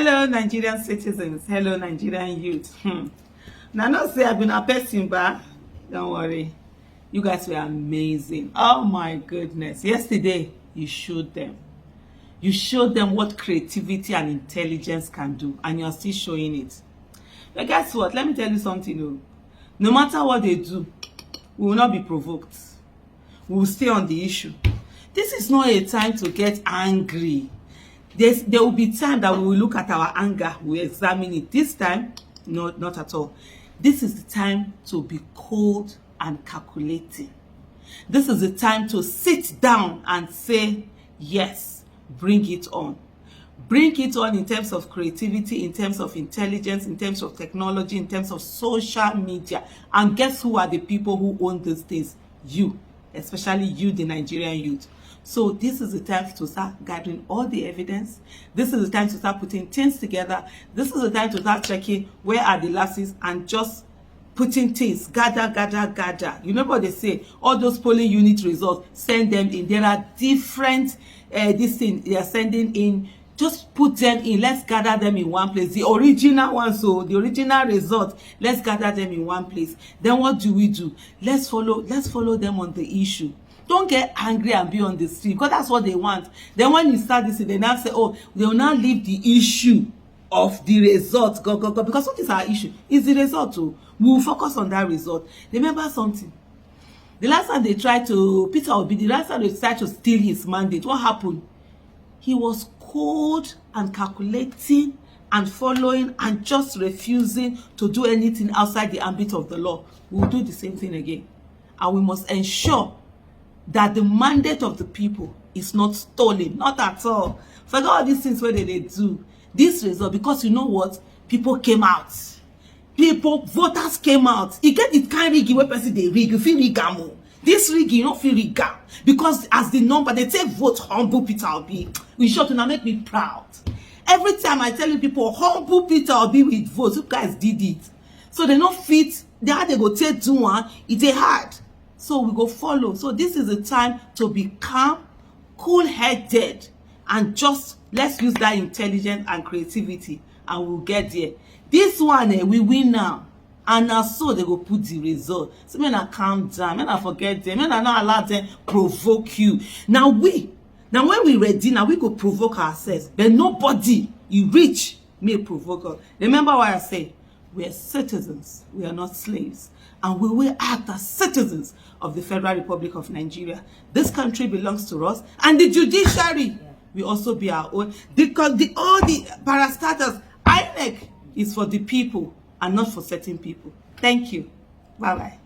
Hello, Nigerian citizens. Hello, Nigerian youth. Now, not say I've been a person, but don't worry. You guys were amazing. Oh my goodness. Yesterday, you showed them. You showed them what creativity and intelligence can do, and you're still showing it. But guess what? Let me tell you something. No matter what they do, we will not be provoked. We will stay on the issue. This is not a time to get angry. There will be time that we will look at our anger, we will examine it. This time, no, not at all. This is the time to be cold and calculating. This is the time to sit down and say, yes, bring it on. Bring it on in terms of creativity, in terms of intelligence, in terms of technology, in terms of social media. And guess who are the people who own these things? You, especially you, the Nigerian youth. So this is the time to start gathering all the evidence. This is the time to start putting things together. This is the time to start checking where are the lapses and just putting things, gather. You know what they say? All those polling unit results, send them in. There are different, this thing they are sending in. Just put them in. Let's gather them in one place. The original one, so the original result, let's gather them in one place. Then what do? Let's follow them on the issue. Don't get angry and be on the street, because that's what they want. Then when you start this, they now say, oh, they will now leave the issue of the result. Go. Because what is our issue? It's the result. We will focus on that result. Remember something. The last time they tried to, Peter Obi, the last time they tried to steal his mandate, what happened? He was cold and calculating and following and just refusing to do anything outside the ambit of the law. We will do the same thing again. And we must ensure that the mandate of the people is not stolen, not at all. Forget all these things where they do. This result, because you know what? People came out. Voters came out. You get it kind of rig where person they rig, you feel rig. This rig, you don't feel rig. Because as the number, they say vote humble Peter Obi. We sure to now make me proud. Every time I tell you people, humble Peter Obi with votes, you guys did it. So they don't fit, they had to go take do one, it's a hard. So we go follow. So this is the time to be calm, cool-headed, and just let's use that intelligence and creativity, and we'll get there. This one, we win now. And now so they go put the result. So men are calm down, men are forget them, men are not allow them provoke you. Now when we ready, now we go provoke ourselves. But nobody, you reach, may provoke us. Remember what I say? We are citizens, we are not slaves. And we will act as citizens of the Federal Republic of Nigeria. This country belongs to us, and the judiciary will also be our own. Because all the parastatals, INEC is for the people and not for certain people. Thank you. Bye-bye.